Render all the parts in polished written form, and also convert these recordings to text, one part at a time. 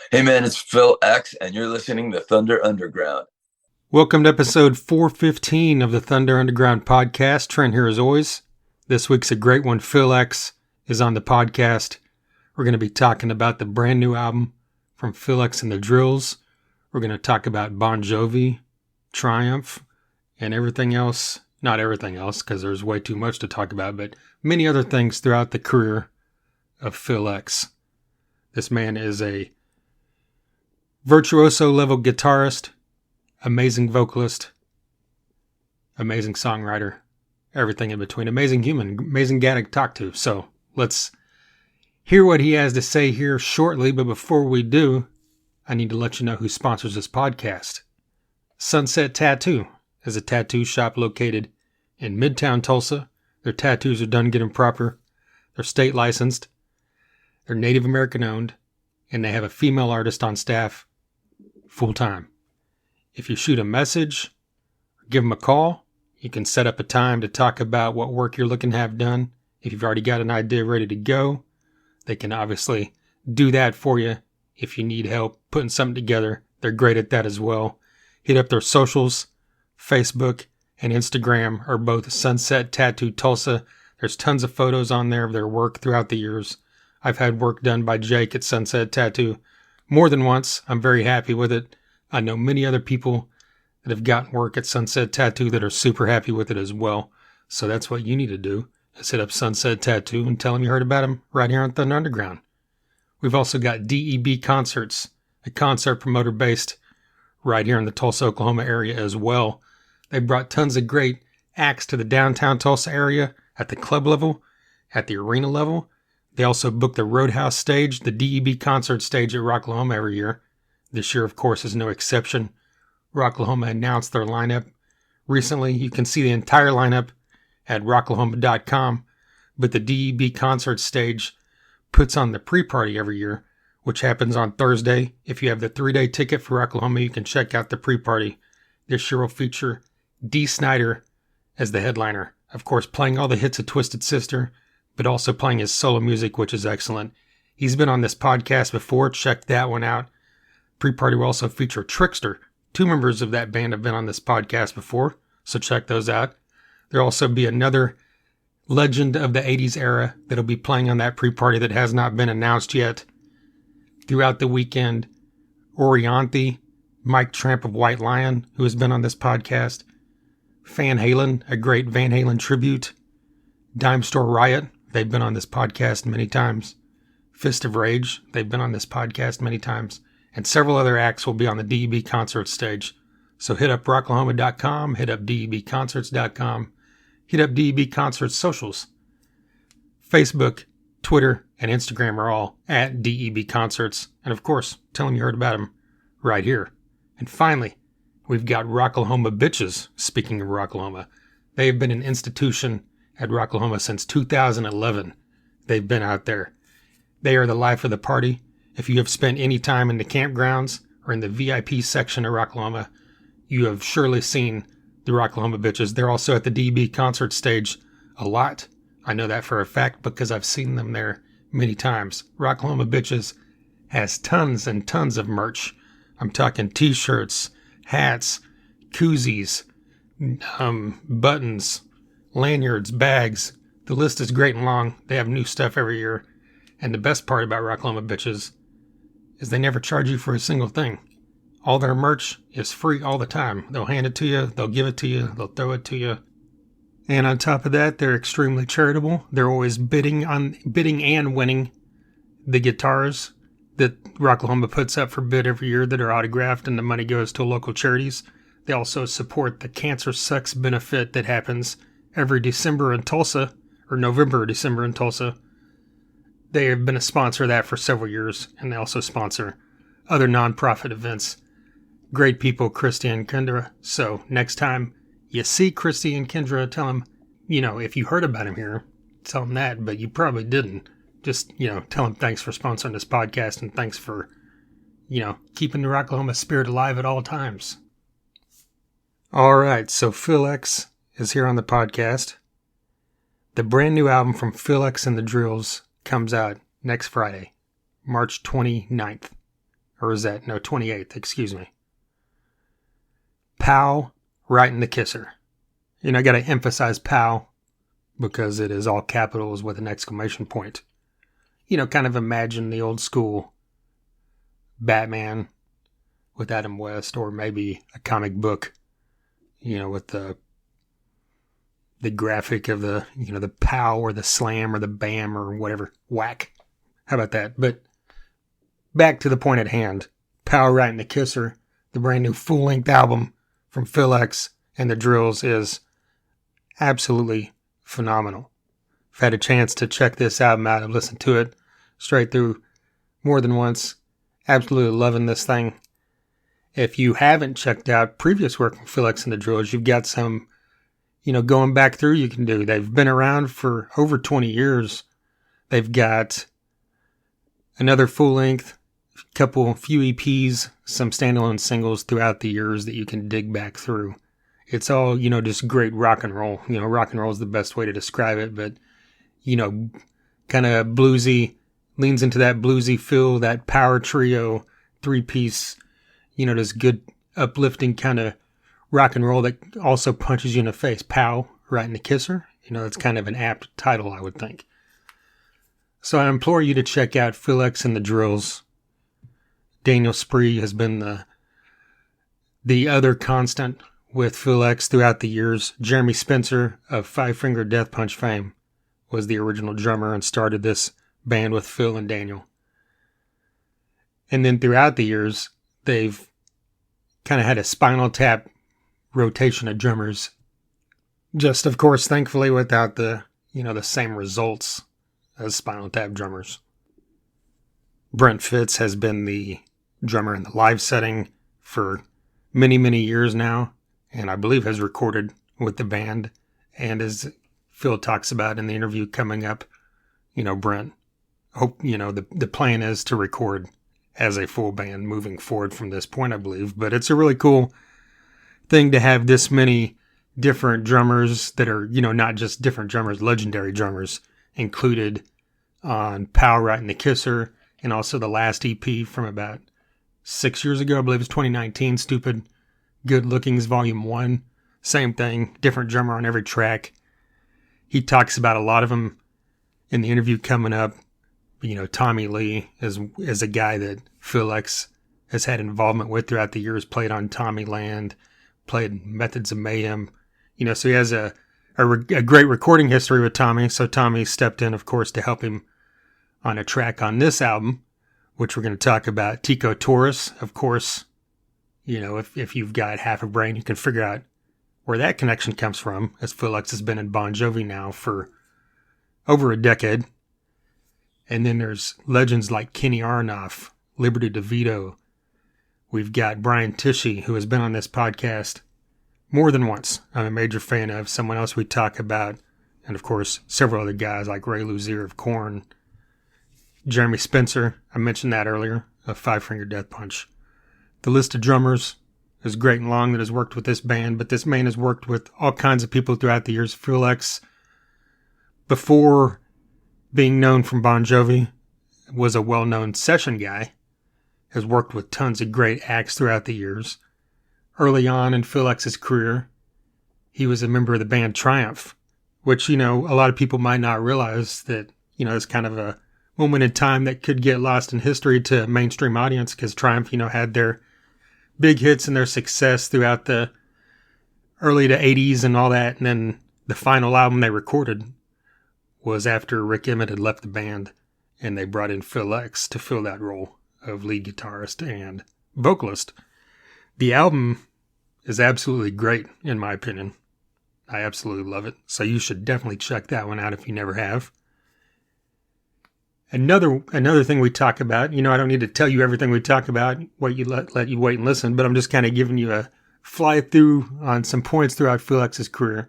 Hey man, it's Phil X, and you're listening to Thunder Underground. Welcome to episode 415 of the Thunder Underground podcast. Trent here as always. This week's a great one. Phil X is on the podcast. We're going to be talking about the brand new album from Phil X and the Drills. We're going to talk about Bon Jovi, Triumph, and everything else. Not everything else, because there's way too much to talk about, but many other things throughout the career of Phil X. This man is a virtuoso level guitarist, amazing vocalist, amazing songwriter, everything in between, amazing human, amazing guy to talk to. So let's hear what he has to say here shortly. But before we do, I need to let you know who sponsors this podcast. Sunset Tattoo is a tattoo shop located in Midtown Tulsa. Their tattoos are done getting proper. They're state licensed. They're Native American owned. And they have a female artist on staff full time. If you shoot a message, or give them a call, you can set up a time to talk about what work you're looking to have done. If you've already got an idea ready to go, they can obviously do that for you. If you need help putting something together, they're great at that as well. Hit up their socials. Facebook and Instagram are both Sunset Tattoo Tulsa. There's tons of photos on there of their work throughout the years. I've had work done by Jake at Sunset Tattoo more than once. I'm very happy with it. I know many other people that have gotten work at Sunset Tattoo that are super happy with it as well. So that's what you need to do, is hit up Sunset Tattoo and tell them you heard about them right here on Thunder Underground. We've also got DEB Concerts, a concert promoter based right here in the Tulsa, Oklahoma area as well. They brought tons of great acts to the downtown Tulsa area at the club level, at the arena level. They also book the Roadhouse stage, the DEB concert stage at Rocklahoma every year. This year, of course, is no exception. Rocklahoma announced their lineup recently. You can see the entire lineup at rocklahoma.com, but the DEB concert stage puts on the pre-party every year, which happens on Thursday. If you have the 3-day ticket for Rocklahoma, you can check out the pre-party. This year will feature Dee Snider as the headliner, of course, playing all the hits of Twisted Sister, but also playing his solo music, which is excellent. He's been on this podcast before. Check that one out. Pre-party will also feature Trickster. 2 members of that band have been on this podcast before, so check those out. There'll also be another legend of the 80s era that'll be playing on that pre-party that has not been announced yet. Throughout the weekend, Orianthi, Mike Tramp of White Lion, who has been on this podcast, Van Halen, a great Van Halen tribute, Dime Store Riot, they've been on this podcast many times, Fist of Rage, they've been on this podcast many times, and several other acts will be on the DEB concert stage. So hit up rocklahoma.com, hit up debconcerts.com, hit up DEB Concerts socials. Facebook, Twitter, and Instagram are all at DEB Concerts. And of course, tell them you heard about them right here. And finally, we've got Rocklahoma Bitches. Speaking of Rocklahoma, they have been an institution at Rocklahoma since 2011. They've been out there. They are the life of the party. If you have spent any time in the campgrounds or in the VIP section of Rocklahoma, you have surely seen the Rocklahoma Bitches. They're also at the DB concert stage a lot. I know that for a fact because I've seen them there many times. Rocklahoma Bitches has tons and tons of merch. I'm talking t-shirts, hats, koozies, buttons, lanyards, bags. The list is great and long. They have new stuff every year. And the best part about Rocklahoma Bitches is they never charge you for a single thing. All their merch is free all the time. They'll hand it to you, they'll give it to you, they'll throw it to you. And on top of that, they're extremely charitable. They're always bidding and winning the guitars that Rocklahoma puts up for bid every year that are autographed, and the money goes to local charities. They also support the Cancer Sucks benefit that happens every December in Tulsa, or November or December in Tulsa. They have been a sponsor of that for several years, and they also sponsor other nonprofit events. Great people, Christy and Kendra. So next time you see Christy and Kendra, tell them, if you heard about him here, tell them that, but you probably didn't. Just, tell them thanks for sponsoring this podcast and thanks for, keeping the Rocklahoma spirit alive at all times. All right, so Phil X is here on the podcast. The brand new album from Phil X and the Drills comes out next Friday, March 29th. Or is that, no, 28th, excuse me. Pow, right in the kisser. I got to emphasize pow because it is all capitals with an exclamation point. Kind of imagine the old school Batman with Adam West, or maybe a comic book, with the graphic of the, the pow or the slam or the bam or whatever. Whack. How about that? But back to the point at hand. Pow Right in the Kisser, the brand new full-length album from Phil X and the Drills, is absolutely phenomenal. I've had a chance to check this album out. I've listened to it straight through more than once. Absolutely loving this thing. If you haven't checked out previous work from Phil X and the Drills, you've got some, going back through you can do. They've been around for over 20 years. They've got another full-length, few EPs, some standalone singles throughout the years that you can dig back through. It's all, just great rock and roll. Rock and roll is the best way to describe it, but, kind of bluesy, leans into that bluesy feel, that power trio, three-piece, just good uplifting kind of rock and roll that also punches you in the face. Pow, right in the kisser. That's kind of an apt title, I would think. So I implore you to check out Phil X and the Drills. Daniel Spree has been the other constant with Phil X throughout the years. Jeremy Spencer of Five Finger Death Punch fame was the original drummer and started this band with Phil and Daniel. And then throughout the years, they've kind of had a Spinal Tap rotation of drummers. Just, of course, thankfully without the same results as Spinal Tap drummers. Brent Fitz has been the drummer in the live setting for many, many years now, and I believe has recorded with the band. And as Phil talks about in the interview coming up, Brent, hope, the plan is to record as a full band moving forward from this point, I believe. But it's a really cool thing to have this many different drummers that are, not just different drummers, legendary drummers included on Pow Right in the Kisser, and also the last EP from about 6 years ago, I believe it's 2019, Stupid Good Lookings Volume 1. Same thing, different drummer on every track. He talks about a lot of them in the interview coming up. Tommy Lee is a guy that Phil X has had involvement with throughout the years, played on Tommy Land, played Methods of Mayhem. So he has a great recording history with Tommy. So Tommy stepped in, of course, to help him on a track on this album, which we're going to talk about. Tico Torres, of course. If you've got half a brain, you can figure out where that connection comes from, as Phil X has been in Bon Jovi now for over a decade. And then there's legends like Kenny Aronoff, Liberty DeVito. We've got Brian Tishy, who has been on this podcast more than once. I'm a major fan of. Someone else we talk about. And of course, several other guys like Ray Luzier of Korn. Jeremy Spencer, I mentioned that earlier, of Five Finger Death Punch. The list of drummers is great and long that has worked with this band, but this man has worked with all kinds of people throughout the years. Phil X, before being known from Bon Jovi, was a well-known session guy, has worked with tons of great acts throughout the years. Early on in Phil X's career, he was a member of the band Triumph, which, a lot of people might not realize that, is kind of a moment in time that could get lost in history to a mainstream audience, because Triumph, had their big hits and their success throughout the early to 80s and all that. And then the final album they recorded was after Rick Emmett had left the band, and they brought in Phil X to fill that role of lead guitarist and vocalist. The album is absolutely great, in my opinion. I absolutely love it. So you should definitely check that one out if you never have. Another thing we talk about, I don't need to tell you everything we talk about, let you wait and listen, but I'm just kind of giving you a fly through on some points throughout Phil X's career.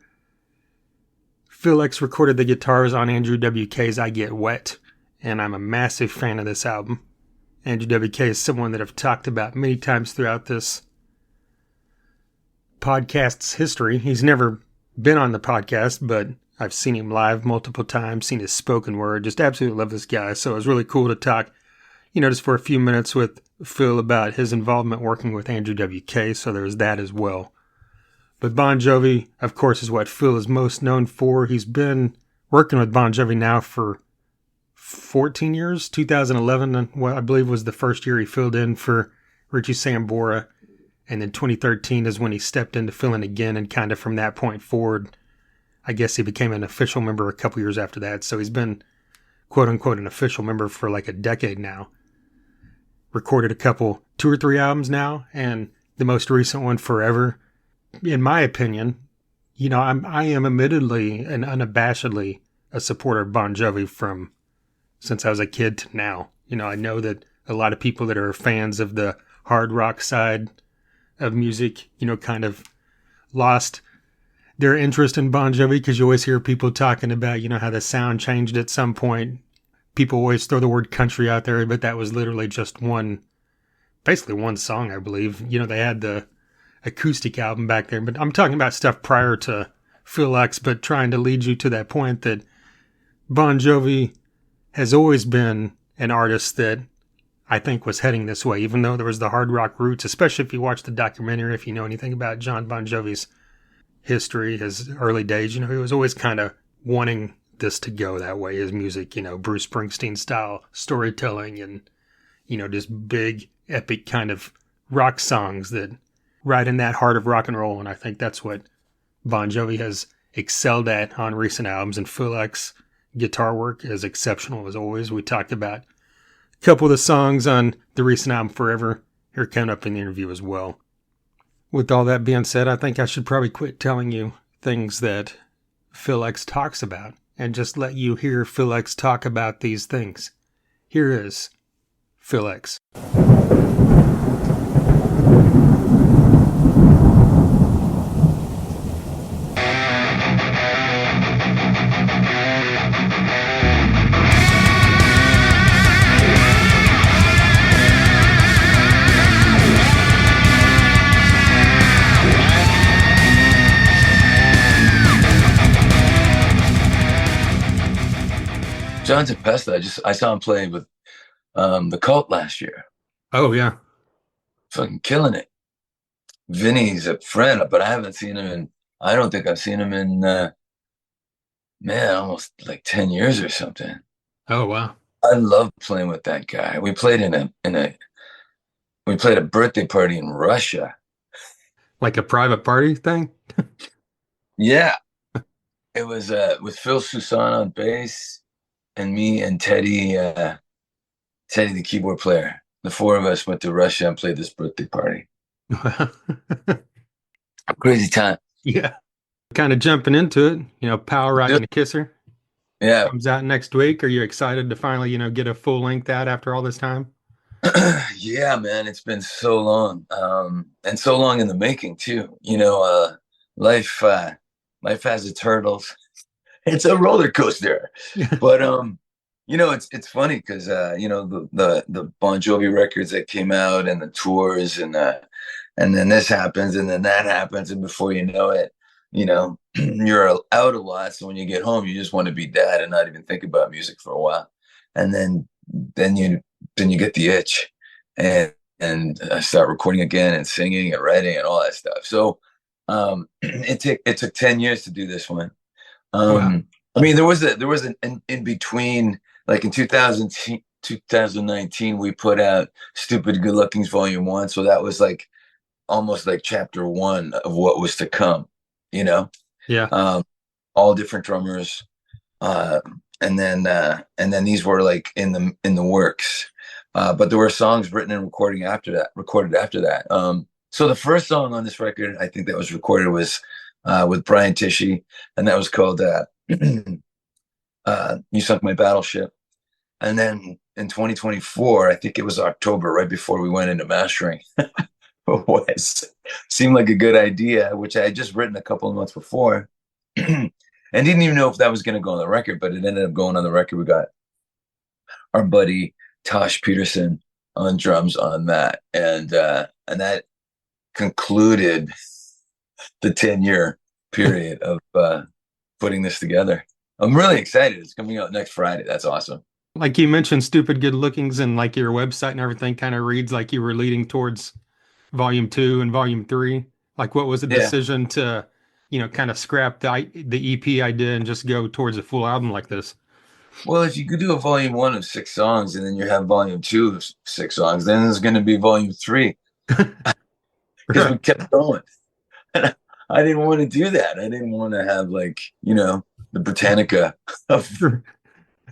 Phil X recorded the guitars on Andrew WK's I Get Wet, and I'm a massive fan of this album. Andrew WK is someone that I've talked about many times throughout this podcast's history. He's never been on the podcast, but I've seen him live multiple times, seen his spoken word, just absolutely love this guy. So it was really cool to talk, just for a few minutes with Phil about his involvement working with Andrew WK, so there's that as well. But Bon Jovi, of course, is what Phil is most known for. He's been working with Bon Jovi now for 14 years. 2011, I believe, was the first year he filled in for Richie Sambora. And then 2013 is when he stepped into filling again. And kind of from that point forward, I guess he became an official member a couple years after that. So he's been, quote unquote, an official member for like a decade now. Recorded a couple, 2 or 3 albums now. And the most recent one, Forever, in my opinion, I am admittedly and unabashedly a supporter of Bon Jovi from since I was a kid to now. I know that a lot of people that are fans of the hard rock side of music, kind of lost their interest in Bon Jovi because you always hear people talking about, how the sound changed at some point. People always throw the word country out there, but that was literally just basically one song, I believe. They had the acoustic album back there, but I'm talking about stuff prior to Phil X, but trying to lead you to that point that Bon Jovi has always been an artist that I think was heading this way, even though there was the hard rock roots, especially if you watch the documentary, if you know anything about John Bon Jovi's history, his early days, he was always kind of wanting this to go that way, his music, Bruce Springsteen style storytelling and, just big, epic kind of rock songs that right in that heart of rock and roll. And I think that's what Bon Jovi has excelled at on recent albums. And Phil X guitar work is exceptional as always. We talked about a couple of the songs on the recent album Forever here coming up in the interview as well. With all that being said, I think I should probably quit telling you things that Phil X talks about and just let you hear Phil X talk about these things. Here is Phil X. John Tempesta, I saw him play with the Cult last year. Oh, yeah. Fucking killing it. Vinny's a friend, but I don't think I've seen him in, almost like 10 years or something. Oh, wow. I love playing with that guy. We played we played a birthday party in Russia. Like a private party thing? Yeah. It was with Phil Susan on bass and me and Teddy, the keyboard player. The 4 of us went to Russia and played this birthday party. Crazy time. Yeah. Kind of jumping into it, Power Rock and a Kisser. Yeah. Comes out next week. Are you excited to finally, get a full length out after all this time? Yeah, man, it's been so long. And so long in the making too. Life has its hurdles. It's a roller coaster. But it's funny because the Bon Jovi records that came out and the tours and then this happens and then that happens, and before you know it, you're out a lot. So when you get home, you just want to be dad and not even think about music for a while. And then you get the itch and start recording again and singing and writing and all that stuff. So it took 10 years to do this one. Wow. I mean, there was an in between, like in 2019, we put out Stupid Good Lookings Volume 1. So that was like almost like chapter 1 of what was to come, Yeah. all different drummers. And then these were like in the works. But there were songs written and recorded after that. So the first song on this record, I think that was recorded was with Brian Tishy, and that was called You Sunk My Battleship. And then in 2024, I think it was October, right before we went into mastering, seemed like a good idea, which I had just written a couple of months before. And didn't even know if that was going to go on the record, but it ended up going on the record. We got our buddy Tosh Peterson on drums on that, and that concluded the 10-year period of putting this together. I'm really excited. It's coming out next Friday. That's awesome. Like you mentioned, stupid good lookings and like your website and everything kind of reads like you were leading towards volume two and volume three. Like, what was the Yeah. decision to, kind of scrap the EP idea and just go towards a full album like this? Well, if you could do a volume one of 6 songs and then you have volume two of 6 songs, then there's going to be volume three because we Right. kept going. And I didn't want to do that. I didn't want to have like, the Britannica of,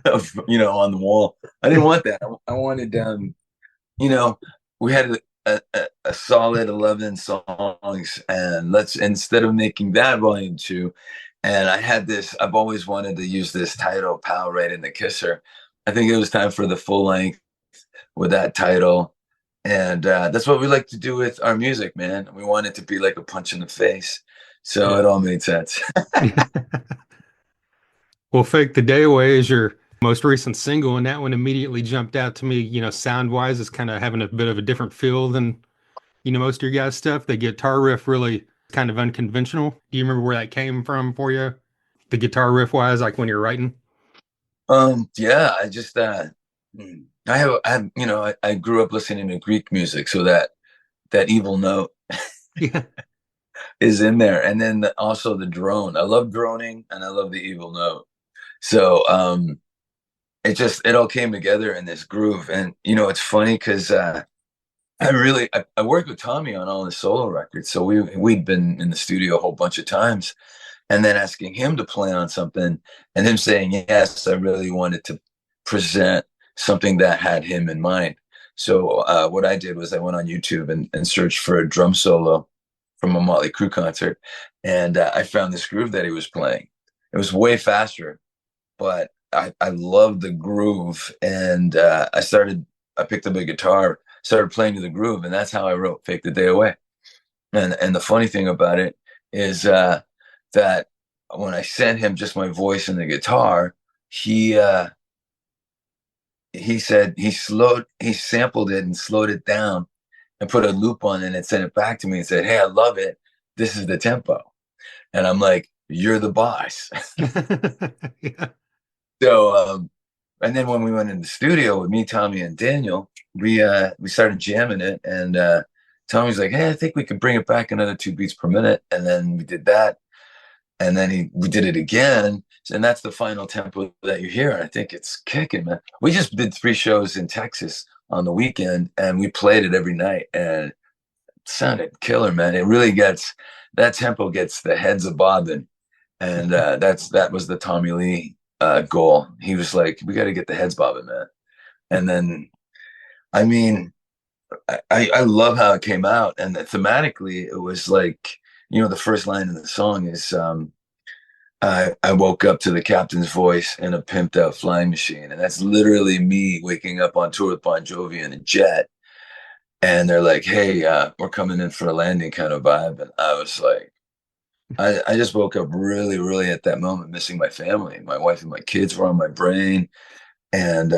on the wall. I didn't want that. I wanted, you know, we had a solid 11 songs, and let's, instead of making that volume two, and I had this, I've always wanted to use this title, Pal Right in the Kisser. I think it was time for the full length with that title. And that's what we like to do with our music, man. We want it to be like a punch in the face. So Yeah. it all made sense. Well, Fake the Day Away is your most recent single, and that one immediately jumped out to me, sound wise, is kind of having a bit of a different feel than, most of your guys' stuff. The guitar riff really kind of unconventional. Do you remember where that came from for you? The guitar riff wise, like when you're writing? Yeah, I just, I grew up listening to Greek music, so that evil note Yeah. is in there. And then also the drone. I love droning and I love the evil note. So it all came together in this groove. And it's funny because I worked with Tommy on all his solo records. So we'd been in the studio a whole bunch of times, and then asking him to play on something and him saying, yes, I really wanted to present something that had him in mind. So what I did was I went on YouTube and searched for a drum solo from a Motley Crue concert, and I found this groove that he was playing. It was way faster, but I loved the groove, and I picked up a guitar, started playing to the groove, and that's how I wrote "Fake the Day Away." And the funny thing about it is that when I sent him just my voice and the guitar, he uh, he said he sampled it and slowed it down and put a loop on it and sent it back to me and said, "Hey, I love it. This is the tempo." And I'm like, "You're the boss." Yeah. So, and then when we went in the studio with me, Tommy, and Daniel, we started jamming it, and Tommy's like, "Hey, I think we could bring it back another 2 beats per minute," and then we did that, and then we did it again, and that's the final tempo that you hear. And I think it's kicking, man. We just did 3 shows in Texas on the weekend, and we played it every night, and it sounded killer, man. It really gets that tempo gets the heads of bobbing, and that was the Tommy Lee goal. He was like, "We got to get the heads bobbing, man." And then, I mean, I love how it came out, and thematically, it was like, the first line of the song is, I woke up to the captain's voice in a pimped out flying machine. And that's literally me waking up on tour with Bon Jovi in a jet. And they're like, "Hey, we're coming in for a landing," kind of vibe. And I was like, I just woke up really, really at that moment, missing my family. My wife and my kids were on my brain. And,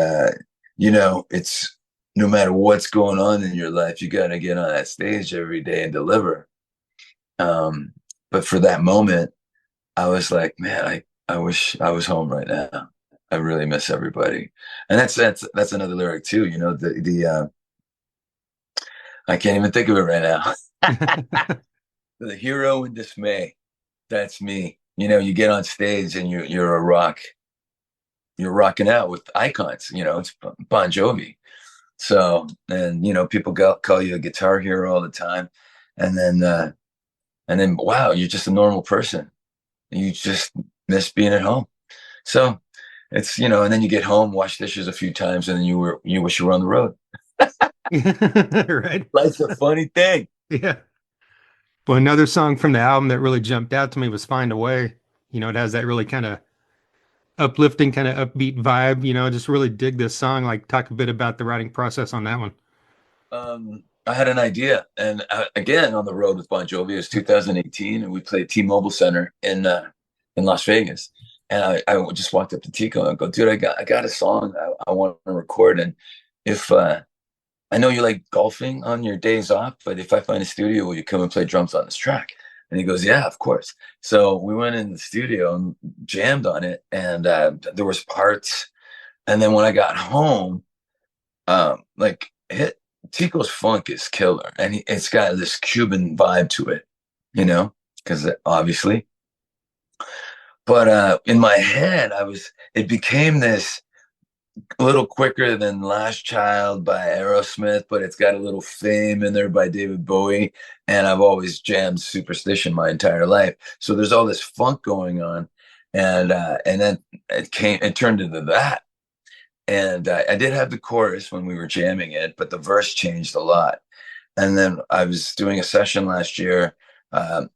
it's no matter what's going on in your life, you got to get on that stage every day and deliver. Um, but for that moment, I was like, man, I wish I was home right now. I really miss everybody. And that's another lyric too, I can't even think of it right now. The hero in dismay. That's me. You get on stage and you're rocking out with icons, it's Bon Jovi. So, and people call you a guitar hero all the time. And then wow, you're just a normal person. You just miss being at home. So it's, and then you get home, wash dishes a few times, and then you wish you were on the road. Right. Life's a funny thing. Yeah. Well, another song from the album that really jumped out to me was Find a Way. It has that really kind of uplifting, kind of upbeat vibe. Just really dig this song. Like, talk a bit about the writing process on that one. I had an idea, and again on the road with Bon Jovi. It was 2018, and we played T-Mobile Center in Las Vegas. And I just walked up to Tico and go, "Dude, I got a song I want to record, and if I know you like golfing on your days off, but if I find a studio, will you come and play drums on this track?" And he goes, "Yeah, of course." So we went in the studio and jammed on it, and there was parts And then when I got home, like Tico's funk is killer, and it's got this Cuban vibe to it, because obviously. But in my head, it became this a little quicker than Last Child by Aerosmith, but it's got a little Fame in there by David Bowie. And I've always jammed Superstition my entire life. So there's all this funk going on. And then it turned into that. And I did have the chorus when we were jamming it, but the verse changed a lot. And then I was doing a session last year. Ron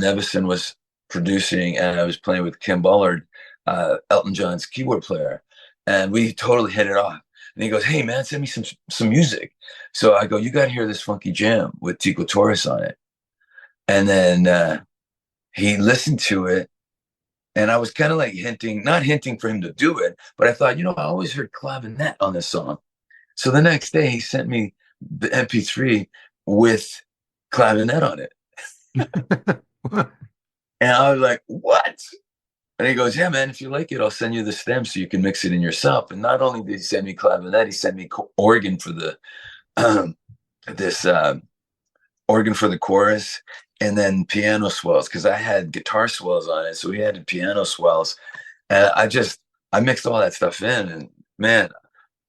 Nevison was producing, and I was playing with Kim Bullard, Elton John's keyboard player, and we totally hit it off. And he goes, "Hey man, send me some music." So I go, "You got to hear this funky jam with Tico Torres on it." And then he listened to it, and I was kind of like not hinting for him to do it, but I thought, I always heard clavinet on this song. So the next day, he sent me the MP3 with clavinet on it. And I was like, what? And he goes, yeah, man, if you like it, I'll send you the stem so you can mix it in yourself. And not only did he send me clavinet, he sent me organ for the this organ for the chorus, and then piano swells because I had guitar swells on it. So he had piano swells. And I mixed all that stuff in. And man,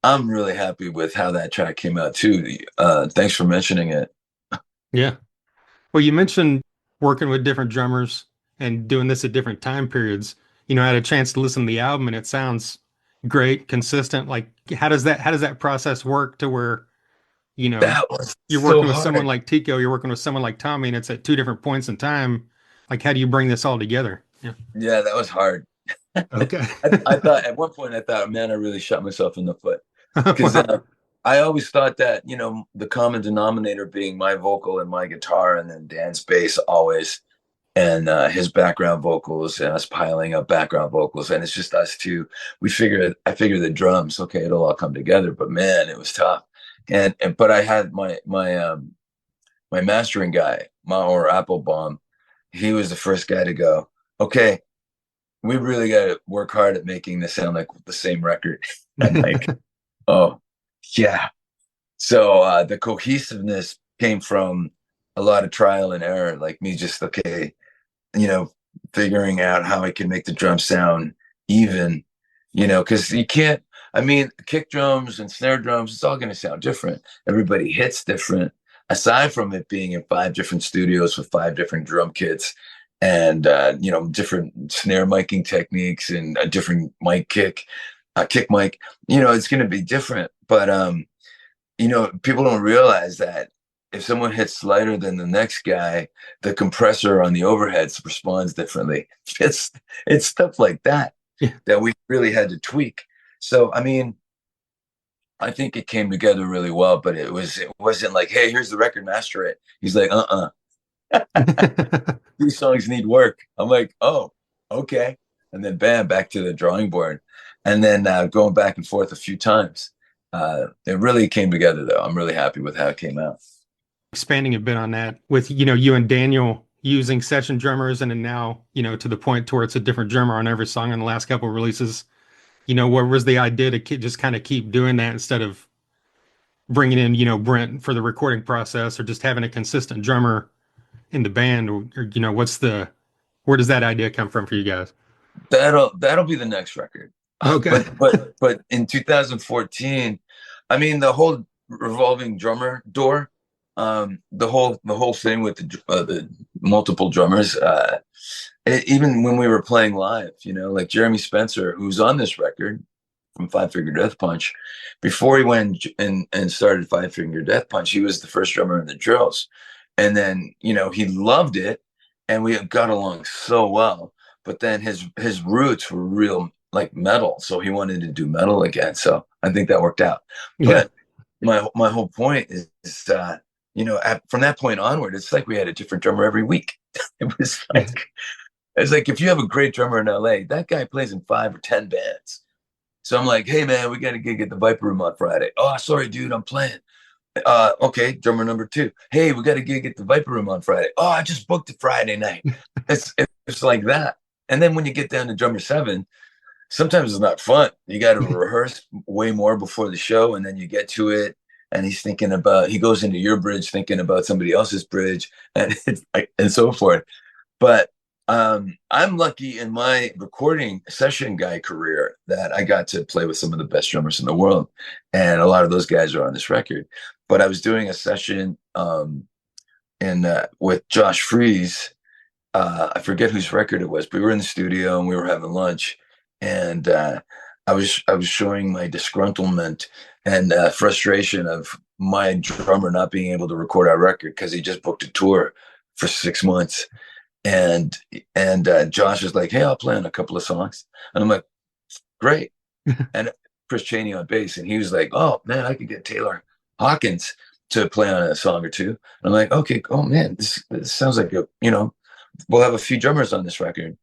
I'm really happy with how that track came out too. Thanks for mentioning it. Yeah. Well, you mentioned working with different drummers and doing this at different time periods. I had a chance to listen to the album and it sounds great, consistent. Like, how does that process work to where, you know, That was you're so working with someone hard. like Tico, you're working with someone like Tommy, and it's at two different points in time. Like, how do you bring this all together? Yeah. Yeah, that was hard. Okay. I thought at one point, I thought, man, I really shot myself in the foot because Wow. I always thought that, the common denominator being my vocal and my guitar, and then Dan's bass always, and his background vocals, and us piling up background vocals, and it's just us two. I figured the drums, okay, it'll all come together, but man, it was tough. And but I had my mastering guy, Maor Applebaum. He was the first guy to go, okay, we really got to work hard at making this sound like the same record. I'm like, oh, yeah. So the cohesiveness came from a lot of trial and error, like me just, okay, you know, figuring out how I can make the drum sound even, because you can't, I mean, kick drums and snare drums, it's all going to sound different. Everybody hits different, aside from it being in five different studios with five different drum kits and, different snare miking techniques and a different kick mic, it's going to be different. But, people don't realize that if someone hits lighter than the next guy, the compressor on the overheads responds differently. It's it's stuff like that Yeah. that we really had to tweak. So I mean, I think it came together really well, but it wasn't like, hey, here's the record, master it. He's like, these songs need work. I'm like, oh, okay. And then bam, back to the drawing board. And then going back and forth a few times. It really came together though. I'm really happy with how it came out. Expanding a bit on that with, you and Daniel using session drummers and then now, to the point to where it's a different drummer on every song in the last couple of releases. What was the idea to just kind of keep doing that instead of bringing in, Brent for the recording process or just having a consistent drummer in the band or where does that idea come from for you guys? That'll be the next record. Okay. But in 2014, I mean the whole revolving drummer door, the whole thing with the multiple drummers. Even when we were playing live, like Jeremy Spencer, who's on this record from Five Finger Death Punch, before he went and started Five Finger Death Punch, he was the first drummer in the Drills, and then he loved it, and we got along so well. But then his roots were real like metal, so he wanted to do metal again. So I think that worked out. Yeah. But my whole point is from that point onward, it's like we had a different drummer every week. It was Yeah. like it's like if you have a great drummer in LA, that guy plays in 5 or 10 bands. So I'm like, hey man, we got a gig at the Viper Room on Friday. Oh, sorry, dude, I'm playing. Okay, drummer number two. Hey, we got a gig at the Viper Room on Friday. Oh, I just booked it Friday night. It's like that. And then when you get down to drummer seven, sometimes it's not fun. You got to rehearse way more before the show, and then you get to it, and he goes into your bridge thinking about somebody else's bridge, and it's like, and so forth. But I'm lucky in my recording session guy career that I got to play with some of the best drummers in the world, and a lot of those guys are on this record. But I was doing a session in with Josh Freese. I forget whose record it was, but we were in the studio and we were having lunch, and I was showing my disgruntlement and frustration of my drummer not being able to record our record because he just booked a tour for 6 months, and Josh is like, "Hey, I'll play on a couple of songs," and I'm like, "Great." And Chris Chaney on bass, and he was like, "Oh man, I could get Taylor Hawkins to play on a song or two." And I'm like, "Okay, oh man, this sounds like we'll have a few drummers on this record."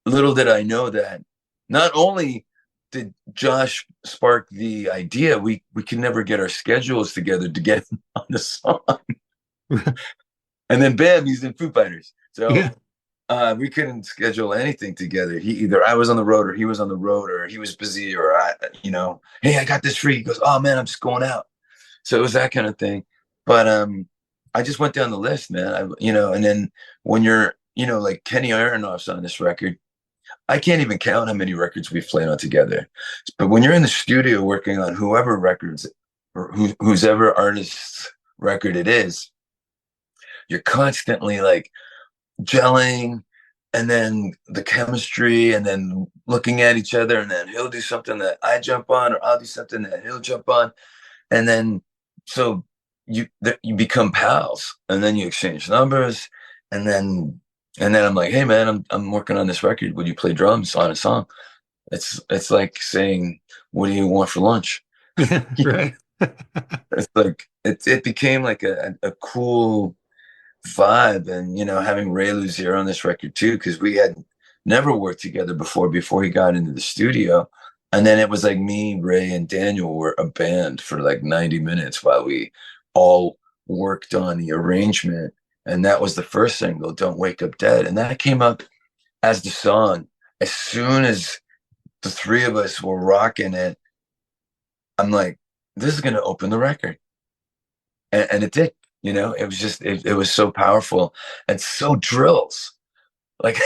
Little did I know that not only did Josh spark the idea, we could never get our schedules together to get him on the song, and then bam, he's in Foo Fighters. So Yeah. we couldn't schedule anything together. I was on the road, or he was on the road, or he was busy, or hey, I got this free. He goes, "Oh man, I'm just going out." So it was that kind of thing. But I just went down the list, man. And then when you're, like Kenny Aronoff's on this record, I can't even count how many records we've played on together. But when you're in the studio working on whoever records or whose ever artist's record it is, you're constantly like gelling, and then the chemistry, and then looking at each other, and then he'll do something that I jump on, or I'll do something that he'll jump on, and then so you become pals, and then you exchange numbers, and then I'm like, "Hey man, I'm working on this record, would you play drums on a song?" It's like saying, "What do you want for lunch?" Yeah. Right. It's like it became like a cool vibe. And having Ray Luzier on this record too, because we had never worked together before he got into the studio. And then it was like me, Ray, and Daniel were a band for like 90 minutes while we all worked on the arrangement. And that was the first single, "Don't Wake Up Dead," and that came up as the song. As soon as the three of us were rocking it, I'm like, "This is going to open the record." And it did. It was just it was so powerful and so drills, like,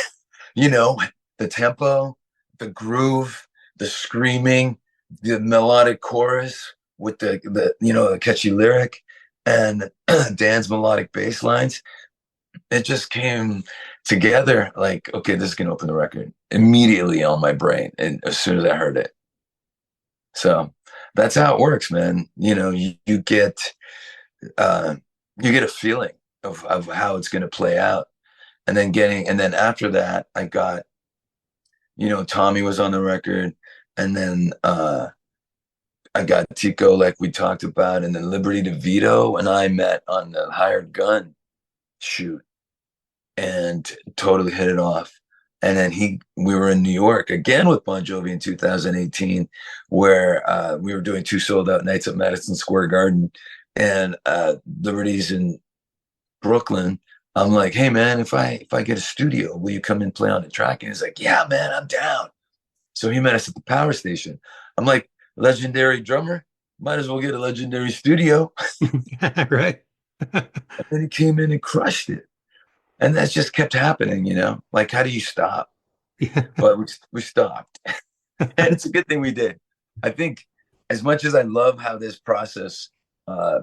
you know the tempo, the groove, the screaming, the melodic chorus with the catchy lyric, and Dan's melodic bass lines. It just came together like, okay, this is gonna open the record immediately on my brain, and as soon as I heard it. So that's how it works, man. Uh, you get a feeling of how it's going to play out, and then after that, I got, Tommy was on the record, and then I got Tico, like we talked about, and then Liberty DeVito and I met on the Hired Gun shoot and totally hit it off. And then we were in New York again with Bon Jovi in 2018, where we were doing two sold out nights at Madison Square Garden, and Liberty's in Brooklyn. I'm like, "Hey man, if I get a studio, will you come and play on the track?" And he's like, "Yeah, man, I'm down." So he met us at the Power Station. I'm like, legendary drummer, might as well get a legendary studio. Right. And then he came in and crushed it. And that just kept happening, Like, how do you stop? Yeah. But we stopped. And it's a good thing we did. I think, as much as I love how this process uh,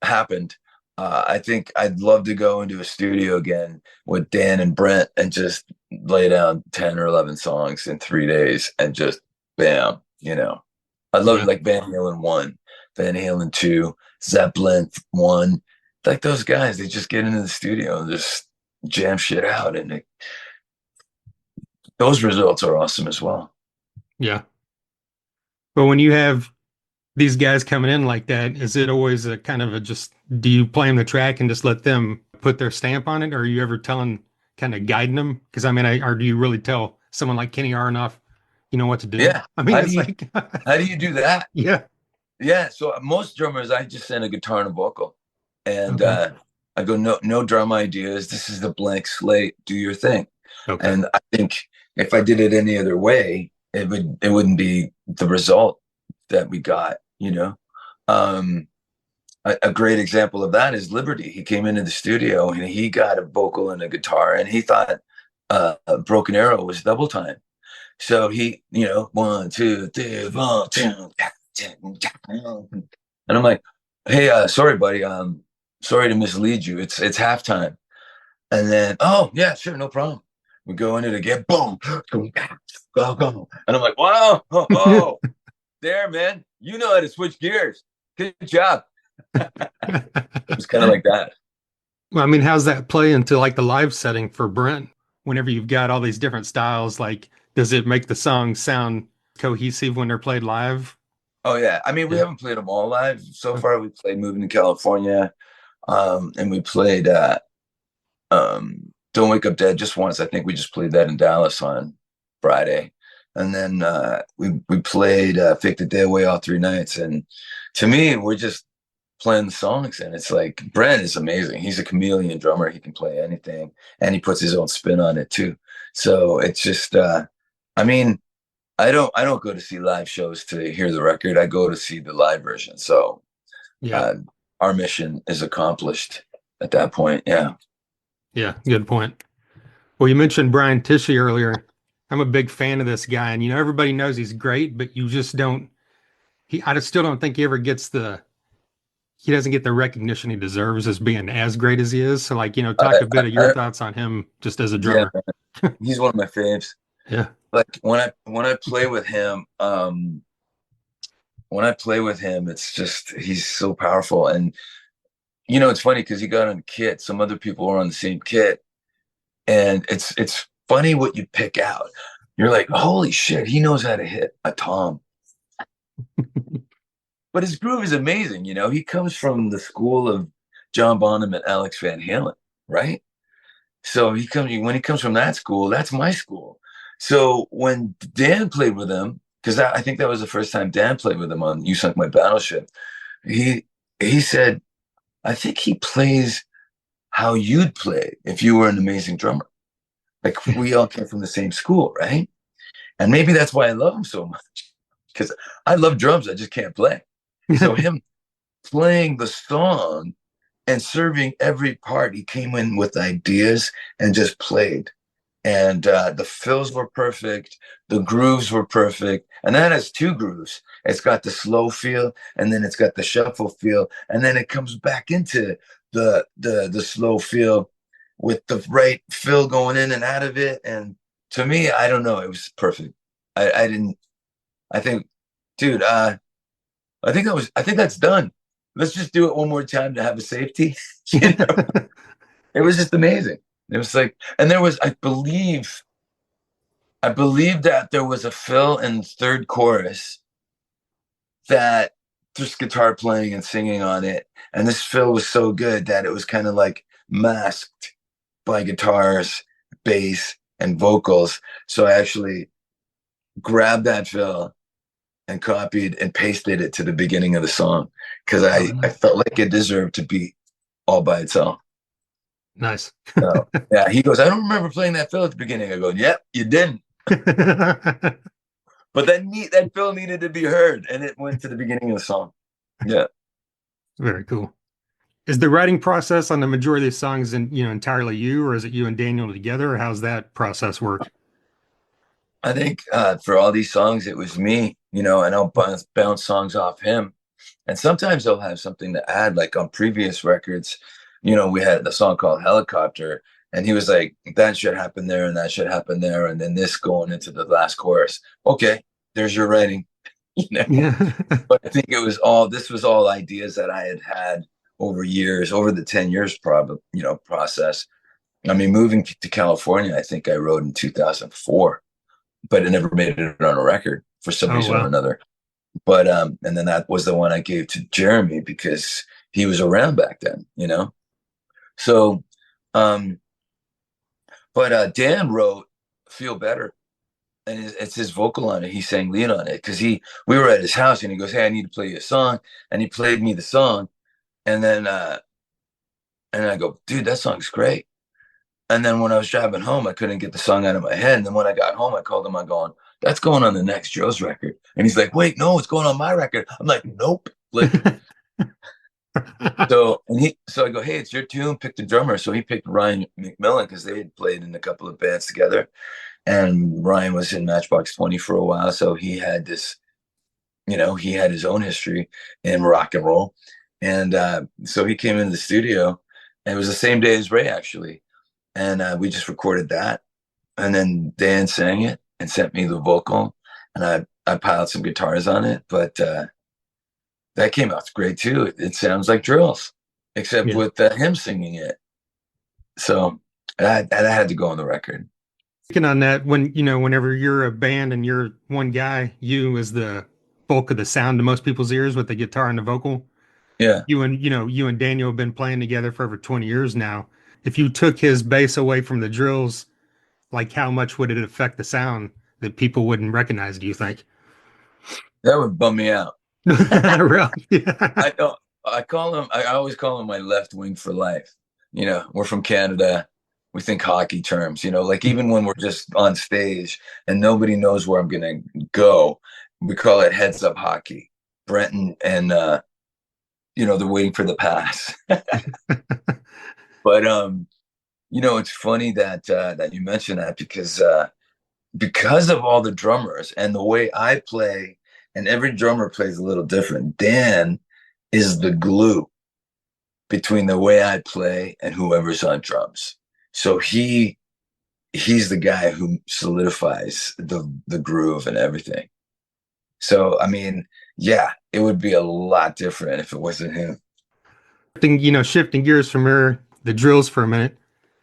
happened, I think I'd love to go into a studio again with Dan and Brent and just lay down 10 or 11 songs in 3 days and just bam, I'd love it, Yeah. like Van Halen 1, Van Halen 2, Zeppelin 1. Like those guys, they just get into the studio and just jam shit out. And those results are awesome as well. Yeah. But when you have these guys coming in like that, is it always a kind of a just, do you play them the track and just let them put their stamp on it? Or are you ever kind of guiding them? Because I mean, or do you really tell someone like Kenny Aronoff, what to do? Yeah. I mean, How do it's you like, how do you do that? yeah. Yeah, so most drummers, I just send a guitar and a vocal, and Okay. I go, no drum ideas. This is the blank slate. Do your thing. Okay. And I think if I did it any other way, it wouldn't be the result that we got, you know. Um, a great example of that is Liberty. He came into the studio and he got a vocal and a guitar, and he thought Broken Arrow was double time. So he, you know, 1, 2, 3, 4, 2, and I'm like, hey, sorry, buddy, sorry to mislead you. It's halftime. And then, oh yeah, sure, no problem. We go in it again, boom, go, go. And I'm like, wow, oh, oh, there, man, you know how to switch gears. Good job. It was kind of like that. Well, I mean, how's that play into like the live setting for Brent? Whenever you've got all these different styles, like, does it make the songs sound cohesive when they're played live? Oh yeah, I mean, we Yeah. haven't played them all live so far. We played Moving to California, and we played Don't Wake Up Dead just once. I think we just played that in Dallas on Friday. And then we played Fake the Day Away all 3 nights. And to me, we're just playing the songs. And it's like Brent is amazing. He's a chameleon drummer. He can play anything and he puts his own spin on it too. So it's just I mean, I don't go to see live shows to hear the record. I go to see the live version. So Yeah. uh, our mission is accomplished at that point. Yeah. Yeah. Good point. Well, you mentioned Brian Tishy earlier. I'm a big fan of this guy, and everybody knows he's great, but you just don't. I just still don't think he ever gets he doesn't get the recognition he deserves as being as great as he is. So, like, talk I, a bit of your I, thoughts on him just as a yeah, drummer. he's one of my faves. Yeah. Like when I play with him, when I play with him, it's just he's so powerful. And it's funny because he got on a kit. Some other people were on the same kit, and it's funny what you pick out. You're like, holy shit, he knows how to hit a tom. But his groove is amazing. He comes from the school of John Bonham and Alex Van Halen, right? So when he comes from that school, that's my school. So when Dan played with him, because I think that was the first time Dan played with him on "You Sunk My Battleship," he he said, "I think he plays how you'd play if you were an amazing drummer. Like we all came from the same school, right? And maybe that's why I love him so much because I love drums, I just can't play. So him playing the song and serving every part, he came in with ideas and just played. And the fills were perfect, the grooves were perfect, and that has two grooves. It's got the slow feel, and then it's got the shuffle feel, and then it comes back into the slow feel with the right fill going in and out of it. And to me, I don't know, it was perfect. I didn't. I think, dude, I think that's done. Let's just do it one more time to have a safety. you know, it was just amazing. It was like, and there was, I believe that there was a fill in the third chorus that just guitar playing and singing on it. And this fill was so good that it was kind of like masked by guitars, bass, and vocals. So I actually grabbed that fill and copied and pasted it to the beginning of the song because Oh, I felt like it deserved to be all by itself. nice. So yeah, he goes, I don't remember playing that fill at the beginning. I go, yep, you didn't. But that fill needed to be heard, and it went to the beginning of the song. Yeah, Very cool. Is the writing process on the majority of these songs entirely you, or is it you and Daniel together, or how's that process work? I think for all these songs, it was me. And I'll bounce songs off him, and sometimes they'll have something to add. Like on previous records, we had the song called Helicopter, and he was like, that should happen there, and that should happen there, and then this going into the last chorus. Okay, there's your writing. you know. Yeah. But I think this was all ideas that I had had over years, over the 10 years probably, process. I mean, moving to California, I think I wrote in 2004, but it never made it on a record for some Oh, reason or wow. another. But and then that was the one I gave to Jeremy because he was around back then. So um but Dan wrote Feel Better, and it's his vocal on it. He sang lead on it because we were at his house and he goes, hey, I need to play you a song. And he played me the song. And then and I go, dude, that song's great. And then when I was driving home, I couldn't get the song out of my head. And then when I got home, I called him on going, that's going on the next Joe's record. And he's like, wait, no, it's going on my record. I'm like, nope. Like, so I go, hey, it's your tune, pick the drummer. So he picked Ryan McMillan because they had played in a couple of bands together. And Ryan was in Matchbox 20 for a while. So he had this, he had his own history in rock and roll. And so he came into the studio, and it was the same day as Ray, actually. And we just recorded that. And then Dan sang it and sent me the vocal. And I piled some guitars on it. But that came out great too. It sounds like drills, except Yeah. with him singing it. So that had to go on the record. Speaking on that, whenever you're a band and you're one guy, you is the bulk of the sound to most people's ears with the guitar and the vocal. Yeah, You and Daniel have been playing together for over 20 years now. If you took his bass away from the drills, like how much would it affect the sound that people wouldn't recognize, do you think? that would bum me out. Really? Yeah. I don't. I call him. I always call him my left wing for life. We're from Canada. We think hockey terms. Like even when we're just on stage and nobody knows where I'm gonna go, we call it heads up hockey. Brenton and they're waiting for the pass. But it's funny that you mentioned that because of all the drummers and the way I play, and every drummer plays a little different. Dan is the glue between the way I play and whoever's on drums. So he's the guy who solidifies the groove and everything. So I mean, yeah, it would be a lot different if it wasn't him. Shifting gears from the drills for a minute.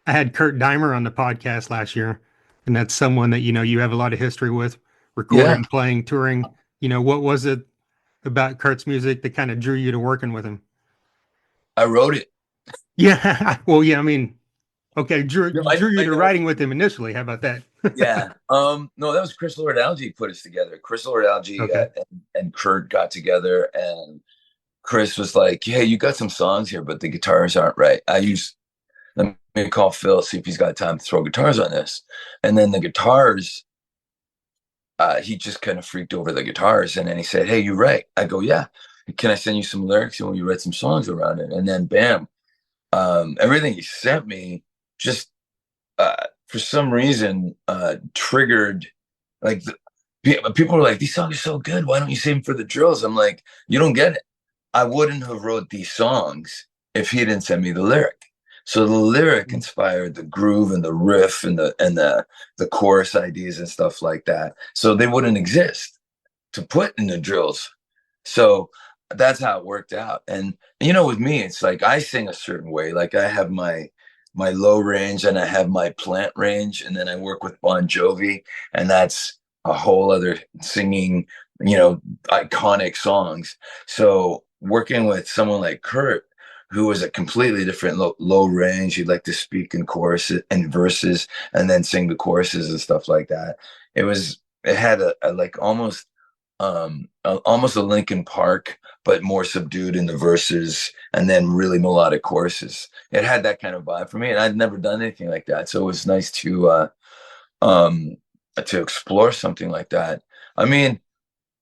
I had Kurt Dimer on the podcast last year, and that's someone that you have a lot of history with, Yeah, recording, playing, touring. What was it about Kurt's music that kind of drew you to working with him? I wrote it. Yeah, well, yeah, I mean, okay, No, drew you I to know what writing you with mean. him initially. How about that? Yeah. No, that was Chris Lord Alge put us together. Chris Lord Alge Okay. and Kurt got together, and Chris was like, "Hey, you got some songs here, but the guitars aren't right. Let me call Phil, see if he's got time to throw guitars on this." And then the guitars, he just kind of freaked over the guitars, and then he said, "Hey, you write?" I go, "Yeah. Can I send you some lyrics and we write some songs around it?" And then bam, everything he sent me just for some reason triggered like people were like, "These songs are so good. Why don't you save them for the drills?" I'm like, "You don't get it. I wouldn't have wrote these songs if he didn't send me the lyric." So the lyric inspired the groove and the riff and the chorus ideas and stuff like that. So they wouldn't exist to put in the drills. So that's how it worked out. And with me, it's like I sing a certain way. Like I have my low range and I have my plant range, and then I work with Bon Jovi, and that's a whole other singing, iconic songs. So working with someone like Kurt, who was a completely different low range, he'd like to speak in choruses and verses, and then sing the choruses and stuff like that. It had a like almost a Linkin Park, but more subdued in the verses, and then really melodic choruses. It had that kind of vibe for me, and I'd never done anything like that, so it was nice um, to explore something like that. I mean,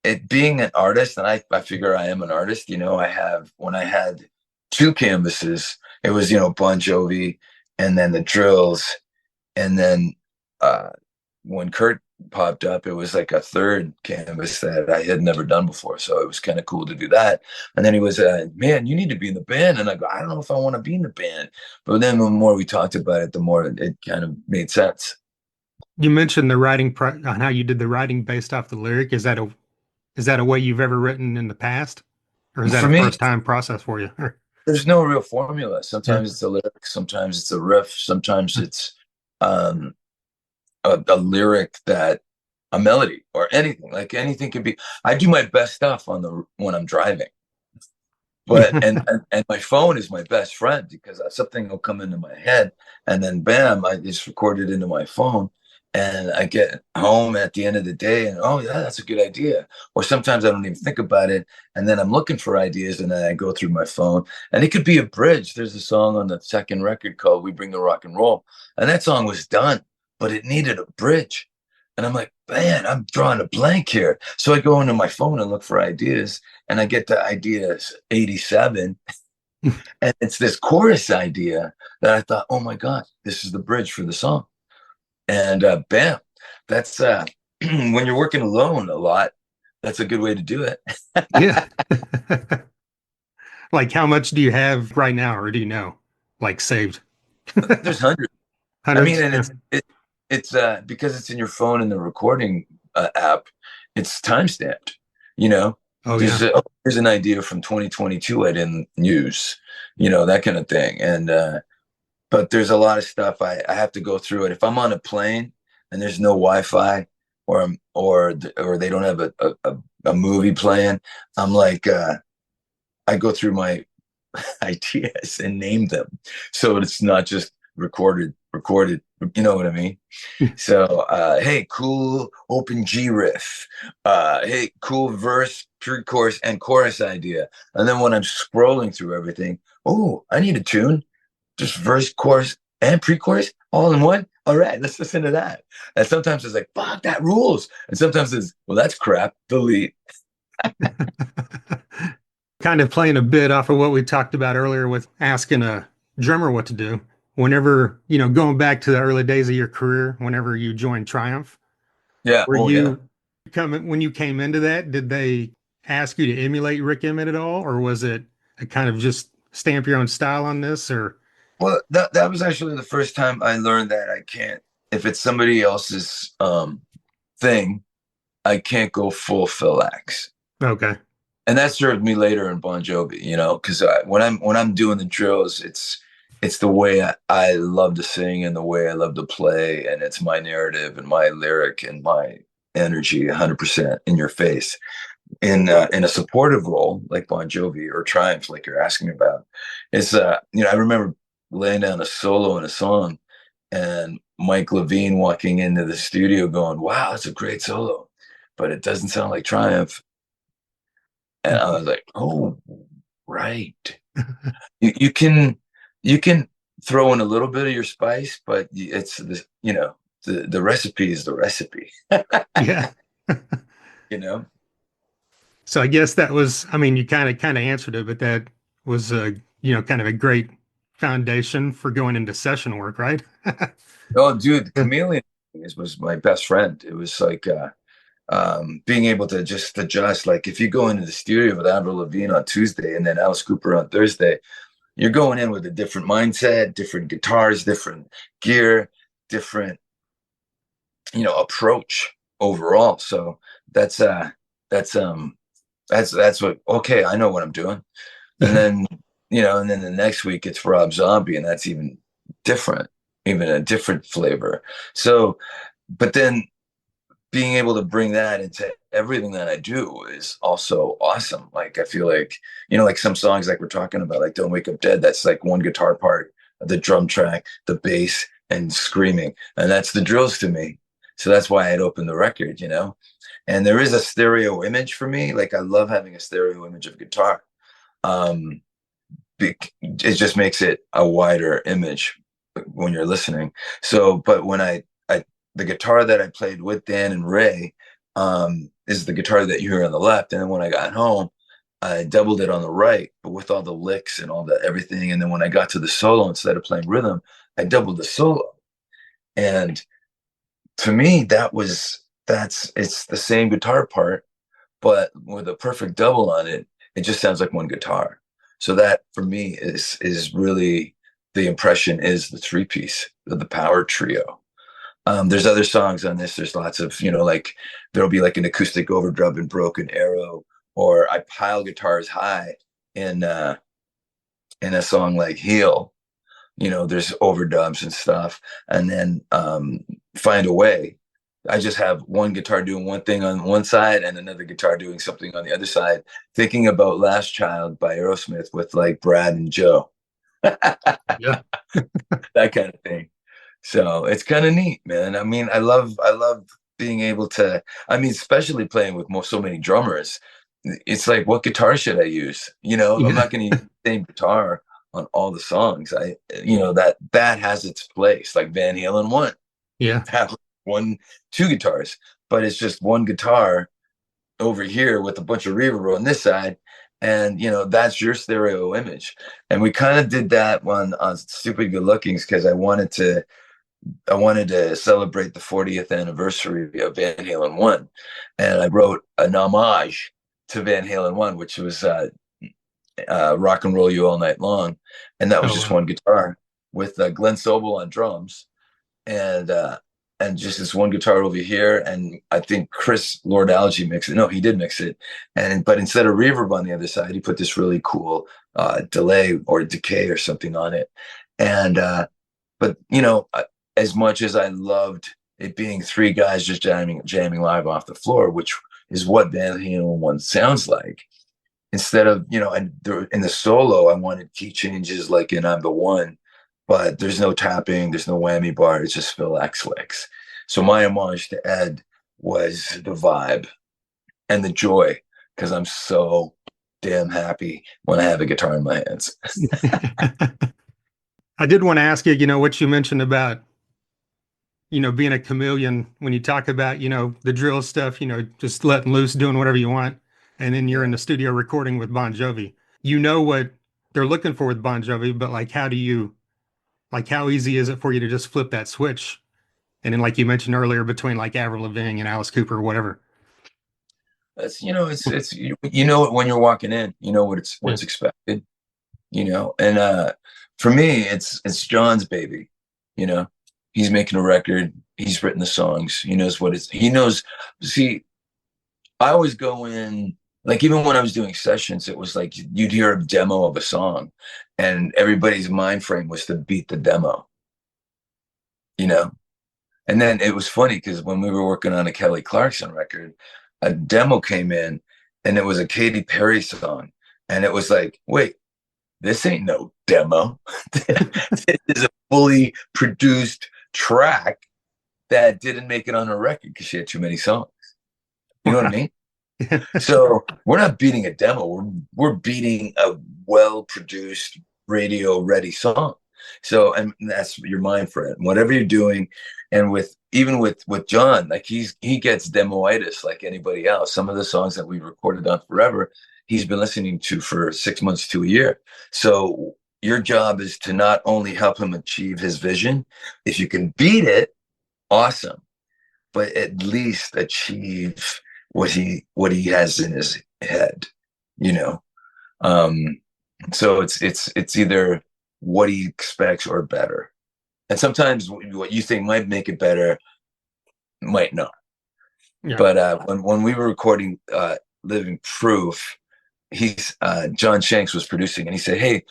it being an artist, and I figure I am an artist. When I had two canvases, it was Bon Jovi, and then the Drills, and then uh, when Kurt popped up, it was like a third canvas that I had never done before. So it was kind of cool to do that. And then he was, man, you need to be in the band. And I go, I don't know if I want to be in the band. But then the more we talked about it, the more it kind of made sense. You mentioned the on how you did the writing based off the lyric. Is that a way you've ever written in the past, or is that For a me, first time process for you? there's no real formula. Yeah. Sometimes it's a lyric, sometimes it's a riff, sometimes it's um, a lyric that a melody or anything. Like anything could be. I do my best stuff when I'm driving. But and my phone is my best friend because something will come into my head, and then bam, I just record it into my phone, and I get home at the end of the day, and oh yeah, that's a good idea. Or sometimes I don't even think about it, and then I'm looking for ideas, and then I go through my phone, and it could be a bridge. There's a song on the second record called "We Bring the Rock and Roll," and that song was done, but it needed a bridge. And I'm like, man, I'm drawing a blank here. So I go into my phone and look for ideas, and I get to idea 87, and it's this chorus idea that I thought, oh my God, this is the bridge for the song. And bam, that's when you're working alone a lot, that's a good way to do it. Yeah. Like, how much do you have right now, or do you know, like saved? There's hundreds. I mean, Hundreds? and Yeah. it's because it's in your phone in the recording app, it's time stamped. You know, Oh, there's yeah. here's an idea from 2022 I didn't use, that kind of thing. And but there's a lot of stuff I have to go through it. If I'm on a plane and there's no Wi-Fi, or they don't have a movie playing, I'm like I go through my ideas and name them so it's not just recorded. You know what I mean? So, hey, cool open G riff. Hey, cool verse, pre-chorus, and chorus idea. And then when I'm scrolling through everything, oh, I need a tune. Just verse, chorus, and pre-chorus all in one. All right, let's listen to that. And sometimes it's like, fuck, that rules. And sometimes it's, well, that's crap. Delete. Kind of playing a bit off of what we talked about earlier with asking a drummer what to do. Whenever, going back to the early days of your career, whenever you joined Triumph, Yeah. were Oh, yeah. you when you came into that, did they ask you to emulate Rick Emmett at all, or was it a kind of just stamp your own style on this? Or Well, that was actually the first time I learned that I can't, if it's somebody else's thing, I can't go full Phil X. okay, And that served me later in Bon Jovi, because when I'm doing the drills, it's the way I love to sing and the way I love to play, and it's my narrative and my lyric and my energy 100% in your face. In a supportive role like Bon Jovi or Triumph, like you're asking about, is I remember laying down a solo in a song, and Mike Levine walking into the studio going, "Wow, that's a great solo, but it doesn't sound like Triumph." And I was like, "Oh, right. You can throw in a little bit of your spice, but it's the recipe is the recipe, yeah. you know." So I guess that was, I mean, you kind of answered it, but that was kind of a great foundation for going into session work, right? Oh, dude, the Chameleon was my best friend. It was like being able to just adjust. Like if you go into the studio with Avril Lavigne on Tuesday and then Alice Cooper on Thursday, you're going in with a different mindset, different guitars, different gear, different approach overall. So that's uh that's that's what, okay, I know what I'm doing. And then the next week it's Rob Zombie, and that's different, even a different flavor. So, but then being able to bring that into everything that I do is also awesome. Like I feel like, like some songs like we're talking about, like Don't Wake Up Dead, that's like one guitar part, the drum track, the bass, and screaming. And that's the drills to me. So that's why I'd open the record. And there is a stereo image for me. Like I love having a stereo image of guitar. Um, it just makes it a wider image when you're listening. So, but the guitar that I played with Dan and Ray is the guitar that you hear on the left. And then when I got home, I doubled it on the right, but with all the licks and all the everything. And then when I got to the solo, instead of playing rhythm, I doubled the solo. And to me, it's the same guitar part, but with a perfect double on it, it just sounds like one guitar. So that for me is really the impression is the three piece, the power trio. There's other songs on this. There's lots of, like there'll be like an acoustic overdub in Broken Arrow, or I pile guitars high in in a song like Heal. There's overdubs and stuff. And then Find a Way, I just have one guitar doing one thing on one side and another guitar doing something on the other side, thinking about Last Child by Aerosmith with like Brad and Joe, that Yeah. kind of thing. So it's kind of neat, man. I mean, I love being able to, I mean, especially playing with so many drummers. It's like, what guitar should I use? I'm Yeah. not going to use the same guitar on all the songs. That has its place, like Van Halen one. Yeah. one, two guitars, but it's just one guitar over here with a bunch of reverb on this side. And that's your stereo image. And we kind of did that one on Stupid Good Lookings because I wanted to celebrate the 40th anniversary of Van Halen 1. And I wrote an homage to Van Halen 1, which was Rock and Roll You All Night Long. And that was Oh just wow. one guitar with Glenn Sobel on drums and just this one guitar over here. And I think Chris Lord Alge mixed it. No, he did mix it. But instead of reverb on the other side, he put this really cool delay or decay or something on it. And but as much as I loved it being three guys just jamming live off the floor, which is what Van Halen 1 sounds like. Instead of, in the solo, I wanted key changes like in I'm the One, but there's no tapping, there's no whammy bar, it's just Phil X licks. So my homage to Ed was the vibe and the joy, because I'm so damn happy when I have a guitar in my hands. I did want to ask you, what you mentioned about, being a chameleon when you talk about, the drill stuff, just letting loose, doing whatever you want. And then you're in Yeah. the studio recording with Bon Jovi. You know what they're looking for with Bon Jovi, but like, how easy is it for you to just flip that switch? And then, like you mentioned earlier, between like Avril Lavigne and Alice Cooper or whatever. It's you know it when you're walking in, you know Yeah. what's expected, and for me it's John's baby. you know he's making a record, he's written the songs, he knows. See, I always go in, like, even when I was doing sessions, it was like you'd hear a demo of a song and everybody's mind frame was to beat the demo, you know and then it was funny because when we were working on a Kelly Clarkson record, a demo came in and it was a Katy Perry song, and it was like, wait, this ain't no demo. This is a fully produced track that didn't make it on her record because she had too many songs. You know what I Wow. mean? So we're not beating a demo. We're beating a well-produced, radio-ready song. So, and that's your mind for it. Whatever you're doing, and even with John, like he gets demoitis like anybody else. Some of the songs that we recorded on Forever, he's been listening to for 6 months to a year. So your job is to not only help him achieve his vision. If you can beat it, awesome, but at least achieve what he has in his head, you know. Um, so it's either what he expects or better, and sometimes what you think might make it better might not. Yeah. But when we were recording Living Proof, he's John Shanks was producing, and he said, "Hey."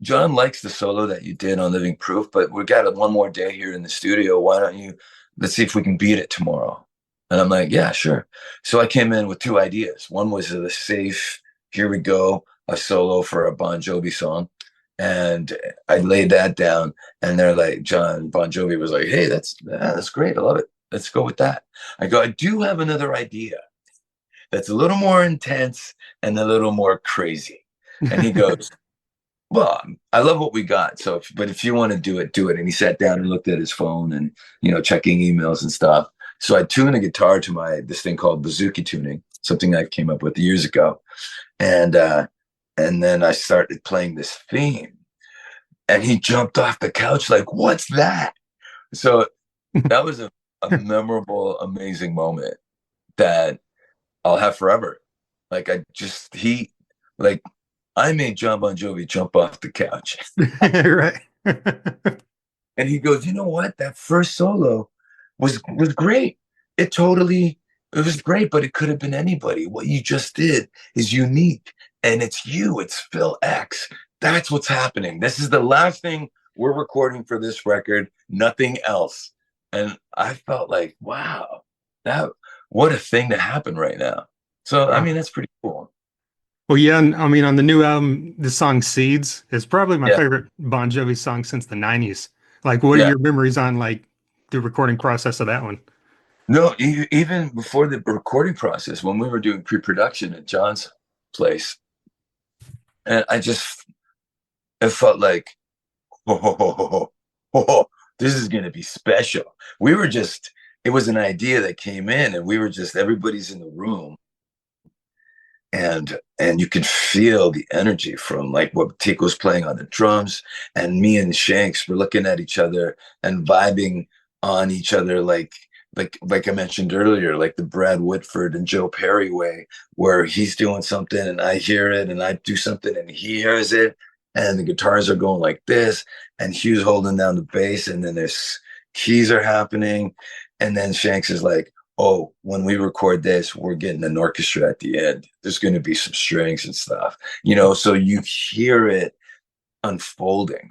John likes the solo that you did on Living Proof, but we got one more day here in the studio. Why don't you, let's see if we can beat it tomorrow? And I'm like, yeah, sure. So I came in with two ideas. One was a safe, here we go, a solo for a Bon Jovi song. And I laid that down, and they're like, John Bon Jovi was like, hey, that's great. I love it. Let's go with that. I go, I do have another idea that's a little more intense and a little more crazy. And he goes, well, I love what we got. So, but if you want to do it, do it. And he sat down and looked at his phone and, checking emails and stuff. So I tuned a guitar to this thing called Bouzouki tuning, something I came up with years ago. And then I started playing this theme, and he jumped off the couch like, what's that? So that was a memorable, amazing moment that I'll have forever. Like like I made John Bon Jovi jump off the couch. Right. And he goes, you know what? That first solo was great. It was great, but it could have been anybody. What you just did is unique. And it's you, it's Phil X. That's what's happening. This is the last thing we're recording for this record, nothing else. And I felt like, wow, that what a thing to happen right now. So I Wow. mean, that's pretty cool. Well, yeah, and I mean, on the new album, the song "Seeds" is probably my Yeah. favorite Bon Jovi song since the '90s. Like, what are Yeah. your memories on like the recording process of that one? No, even before the recording process, when we were doing pre-production at John's place, and it felt like, oh, oh, oh, oh, oh, this is going to be special. We were just, it was an idea that came in, and we were just, everybody's in the room, and you could feel the energy from like what Tico's playing on the drums, and me and Shanks were looking at each other and vibing on each other, like I mentioned earlier, like the Brad Whitford and Joe Perry way, where he's doing something and I hear it, and I do something and he hears it, and the guitars are going like this, and Hugh's holding down the bass, and then there's keys are happening, and then Shanks is like, oh, when we record this, we're getting an orchestra at the end. There's going to be some strings and stuff, so you hear it unfolding.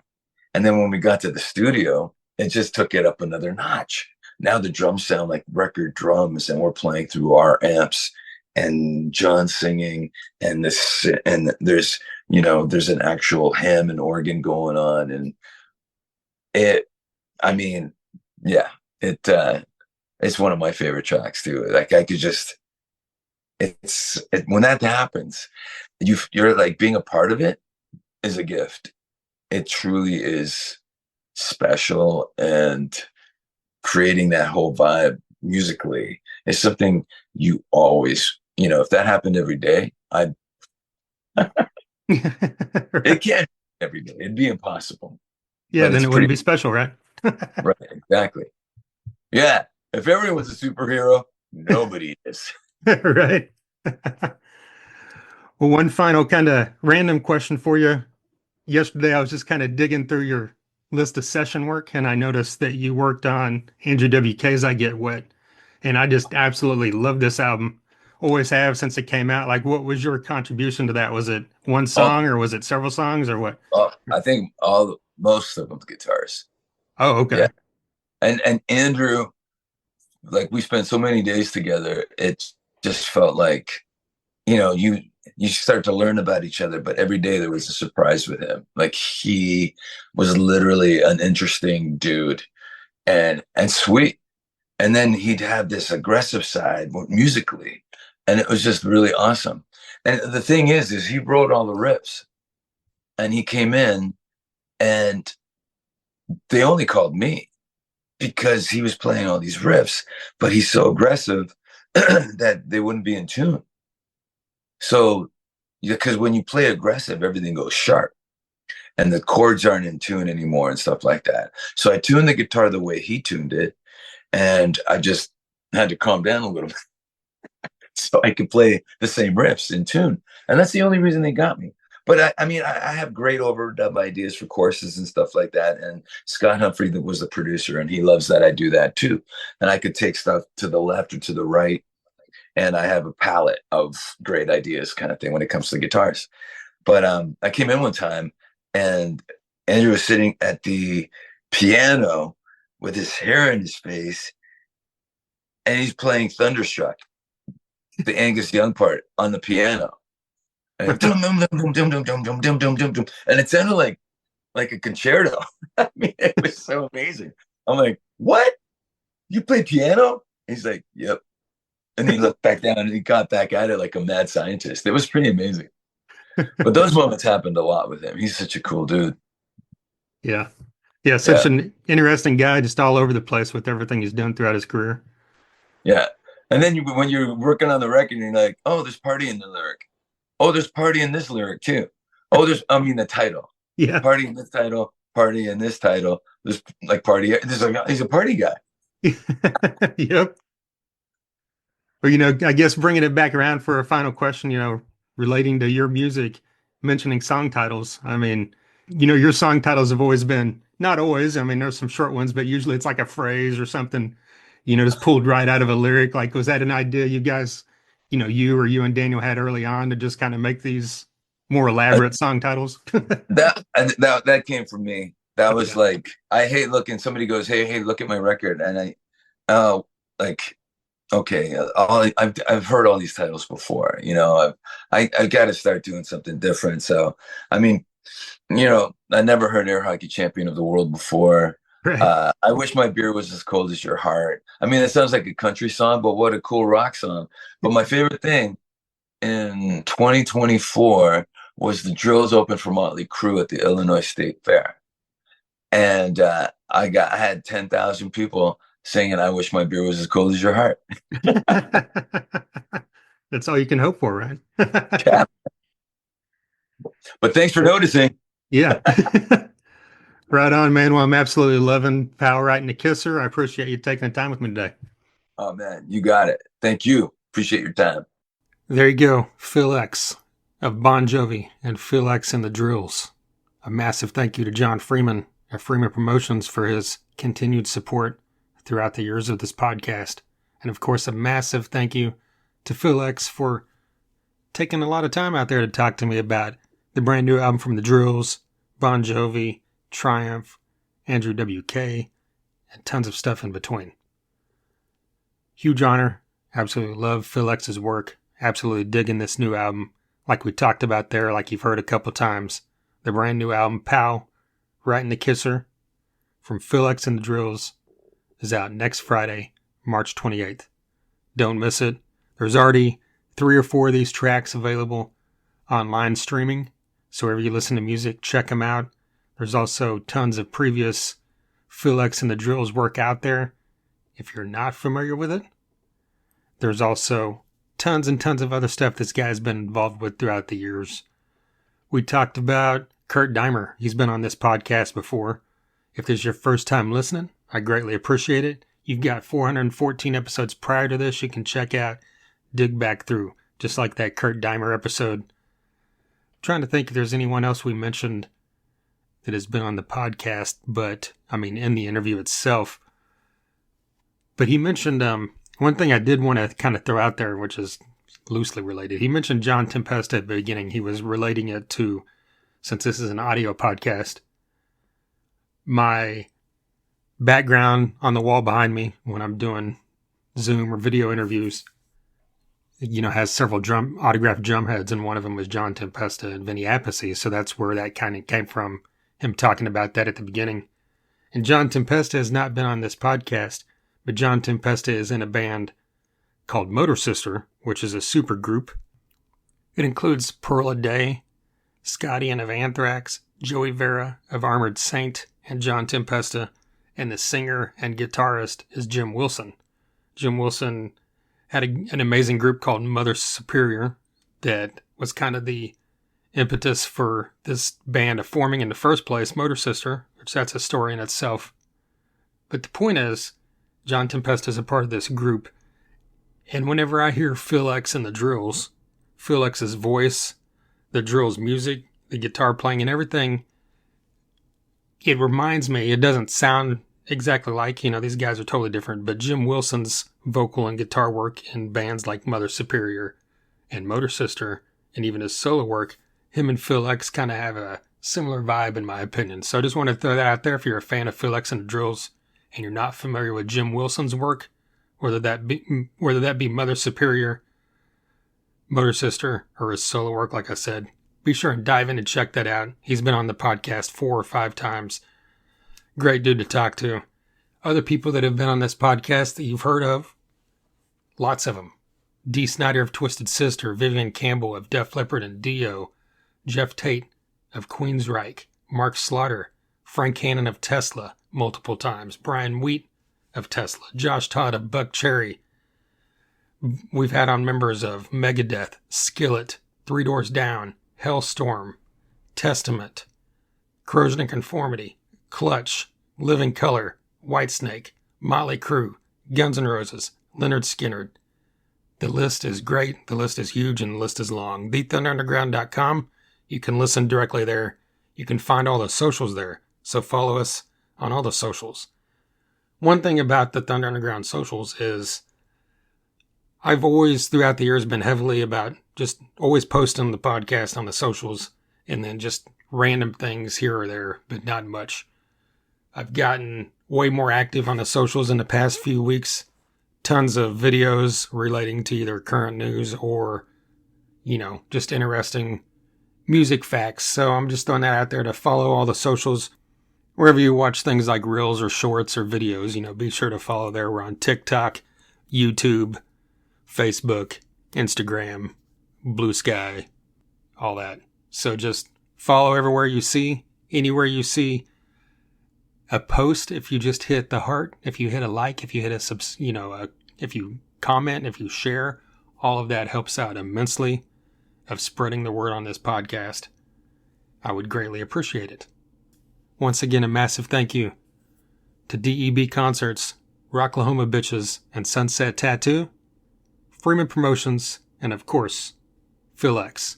And then when we got to the studio, it just took it up another notch. Now the drums sound like record drums, and we're playing through our amps, and John singing, and this, and there's an actual ham and organ going on, and it, I mean, yeah, it's one of my favorite tracks too. Like I could just, when that happens, you're like, being a part of it is a gift. It truly is special, and creating that whole vibe musically is something you always, if that happened every day, it Right. can't every day. It'd be impossible. Yeah, But then it's it wouldn't be pretty special, right? right, exactly. Yeah. If everyone was a superhero, nobody is. Right. Well, one final kind of random question for you. Yesterday, I was just kind of digging through your list of session work, and I noticed that you worked on Andrew WK's I Get Wet. And I just absolutely love this album. Always have since it came out. Like, what was your contribution to that? Was it one Oh, song or was it several songs or what? I think most of them guitars. Oh, Yeah. okay. And Andrew, like, we spent so many days together, it just felt like, you start to learn about each other, but every day there was a surprise with him. Like, he was literally an interesting dude, and sweet. And then he'd have this aggressive side musically, and it was just really awesome. And the thing is he wrote all the riffs, and he came in, and they only called me because he was playing all these riffs, but he's so aggressive that they wouldn't be in tune. So, because when you play aggressive, everything goes sharp, and the chords aren't in tune anymore and stuff like that. So I tuned the guitar the way he tuned it, and I just had to calm down a little bit so I could play the same riffs in tune. And that's the only reason they got me. But I mean, I have great overdub ideas for courses and stuff like that. And Scott Humphrey, that was the producer, and he loves that I do that too. And I could take stuff to the left or to the right, and I have a palette of great ideas, kind of thing, when it comes to guitars. But I came in one time, and Andrew was sitting at the piano with his hair in his face, and he's playing Thunderstruck, the Angus Young part, on the piano. And dum dum dum dum dum dum dum dum dum dum dum, and it sounded like a concerto. I mean, it was so amazing. I'm like, what? You play piano? He's like, yep. And he looked back down, and he got back at it like a mad scientist. It was pretty amazing. But those moments happened a lot with him. He's such a cool dude. Yeah. Yeah. Such Yeah, an interesting guy, just all over the place with everything he's done throughout his career. yeah. And then when you're working on the record, you're like, oh, there's party in the lyric. Oh, there's party in this lyric too. Oh, the title. Yeah. Party in this title, party in this title. There's like party. There's like, he's a party guy. Yep. Well, I guess bringing it back around for a final question, relating to your music, mentioning song titles. I mean, your song titles have always been, not always, I mean, there's some short ones, but usually it's like a phrase or something, just pulled right out of a lyric. Like, was that an idea you guys, you and Daniel had early on to just kind of make these more Uh, elaborate song titles? that came from me. That was Okay. like, I hate looking. Somebody goes, hey, look at my record, and oh, like, okay, I've heard all these titles before. I got to start doing something different. So, I mean, I never heard Air Hockey Champion of the World before. Right. I wish my beer was as cold as your heart. I mean, it sounds like a country song, but what a cool rock song. But my favorite thing in 2024 was the Drills open for Motley Crue at the Illinois State Fair. And I had 10,000 people singing, "I wish my beer was as cold as your heart." That's all you can hope for, right? Yeah. But thanks for noticing. Yeah. Right on, man. Well, I'm absolutely loving Power Right and the Kisser. I appreciate you taking the time with me today. Oh man, you got it. Thank you. Appreciate your time. There you go. Phil X of Bon Jovi and Phil X and the Drills. A massive thank you to John Freeman of Freeman Promotions for his continued support throughout the years of this podcast. And of course, a massive thank you to Phil X for taking a lot of time out there to talk to me about the brand new album from the Drills, Bon Jovi, Triumph, Andrew WK, and tons of stuff in between. Huge honor. Absolutely love Phil X's work. Absolutely digging this new album. Like we talked about there, like you've heard a couple times. The brand new album, Pow, Right in the Kisser, from Phil X and the Drills, is out next Friday, March 28th. Don't miss it. There's already 3 or 4 of these tracks available online streaming. So wherever you listen to music, check them out. There's also tons of previous Phil X and the Drills work out there. If you're not familiar with it, there's also tons and tons of other stuff this guy's been involved with throughout the years. We talked about Kurt Deimer. He's been on this podcast before. If this is your first time listening, I greatly appreciate it. You've got 414 episodes prior to this you can check out, dig back through, just like that Kurt Deimer episode. I'm trying to think if there's anyone else we mentioned that has been on the podcast, but, I mean, in the interview itself. But he mentioned one thing I did want to kind of throw out there, which is loosely related. He mentioned John Tempesta at the beginning. He was relating it to, since this is an audio podcast, my background on the wall behind me when I'm doing Zoom or video interviews, has several autographed drum heads, and one of them was John Tempesta and Vinny Appice. So that's where that kind of came from, him talking about that at the beginning. And John Tempesta has not been on this podcast, but John Tempesta is in a band called Motor Sister, which is a super group. It includes Pearl a Day, Scott Ian of Anthrax, Joey Vera of Armored Saint, and John Tempesta, and the singer and guitarist is Jim Wilson. Jim Wilson had an amazing group called Mother Superior that was kind of the impetus for this band of forming in the first place, Motor Sister, which that's a story in itself. But the point is, John Tempesta is a part of this group, and whenever I hear Phil X and the Drills, Phil X's voice, the Drills' music, the guitar playing and everything, it reminds me, it doesn't sound exactly like, these guys are totally different, but Jim Wilson's vocal and guitar work in bands like Mother Superior and Motor Sister, and even his solo work, him and Phil X kind of have a similar vibe in my opinion. So I just want to throw that out there if you're a fan of Phil X and the Drills and you're not familiar with Jim Wilson's work, whether that be Mother Superior, Motor Sister, or his solo work, like I said, be sure and dive in and check that out. He's been on the podcast 4 or 5 times. Great dude to talk to. Other people that have been on this podcast that you've heard of, lots of them. Dee Snider of Twisted Sister, Vivian Campbell of Def Leppard and Dio, Jeff Tate of Queensryche, Mark Slaughter, Frank Hannon of Tesla multiple times, Brian Wheat of Tesla, Josh Todd of Buck Cherry. We've had on members of Megadeth, Skillet, Three Doors Down, Hellstorm, Testament, Corrosion and Conformity, Clutch, Living Colour, Whitesnake, Motley Crue, Guns N' Roses, Lynyrd Skynyrd. The list is great, the list is huge, and the list is long. TheThunderUnderground.com. You can listen directly there. You can find all the socials there, so follow us on all the socials. One thing about the Thunder Underground socials is I've always, throughout the years, been heavily about just always posting the podcast on the socials and then just random things here or there, but not much. I've gotten way more active on the socials in the past few weeks. Tons of videos relating to either current news or, just interesting music facts. So I'm just throwing that out there to follow all the socials. Wherever you watch things like reels or shorts or videos, be sure to follow there. We're on TikTok, YouTube, Facebook, Instagram, Blue Sky, all that. So just follow everywhere you see, anywhere you see a post, if you just hit the heart, if you hit a like, if you hit if you comment, if you share, all of that helps out immensely of spreading the word on this podcast. I would greatly appreciate it. Once again, a massive thank you to DEB Concerts, Rocklahoma Bitches, and Sunset Tattoo, Freeman Promotions, and of course, Phil X.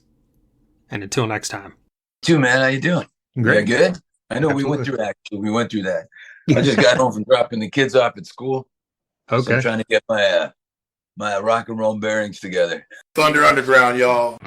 And until next time. Too, man. How you doing? Great. Yeah, good. I know Absolutely. we went through that. I just got home from dropping the kids off at school. So Okay. I'm trying to get my rock and roll bearings together. Thunder Underground, y'all.